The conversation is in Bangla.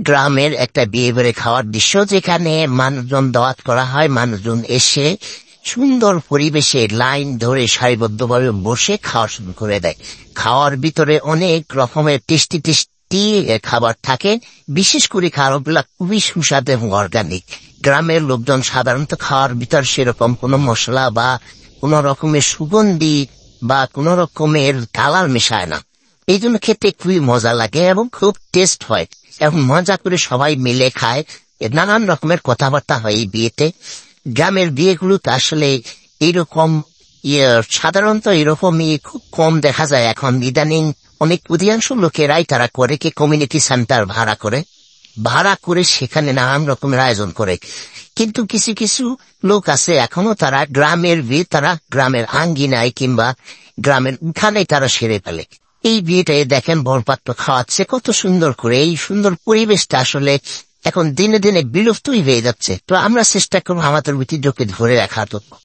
গ্রামের একটা বিয়ে বাড়ি খাওয়ার দৃশ্য, যেখানে মানুষজন দাওয়াত করা হয়। মানুষজন এসে সুন্দর পরিবেশে লাইন ধরে সারিবদ্ধভাবে বসে খাওয়া শুরু করে দেয়। খাওয়ার ভিতরে অনেক রকমের টেস্টি টেস্টি খাবার থাকে। বিশেষ করে খাবারগুলা খুবই সুস্বাদু এবং অর্গানিক। গ্রামের লোকজন সাধারণত খাওয়ার ভিতর সেরকম কোনো মশলা বা কোনো রকমের সুগন্ধি বা কোনো রকমের কালার মেশায় না। এই জন্য খেতে খুবই মজা লাগে এবং খুব টেস্ট হয় এবং মজা করে সবাই মিলে খায়। নানান রকমের কথাবার্তা হয় এই বিয়েতে। গ্রামের বিয়েগুলোতে আসলে এইরকম সাধারণত এরকমই খুব কম দেখা যায় এখন। ইদানিং অনেক অধিকাংশ লোকেরাই তারা করে কি কমিউনিটি সেন্টার ভাড়া করে সেখানে নানান রকমের আয়োজন করে। কিন্তু কিছু কিছু লোক আছে এখনো তারা গ্রামের বিয়ে তারা গ্রামের আঙ্গিনায় কিংবা গ্রামের উঠানে তারা সেরে ফেলে। এই বিয়েটাই দেখেন বরপাত্র খাওয়াচ্ছে কত সুন্দর করে। এই সুন্দর পরিবেশটা আসলে এখন দিনে দিনে বিলুপ্তই হয়ে যাচ্ছে। তো আমরা চেষ্টা করবো আমাদের ঐতিহ্যকে ধরে রাখার।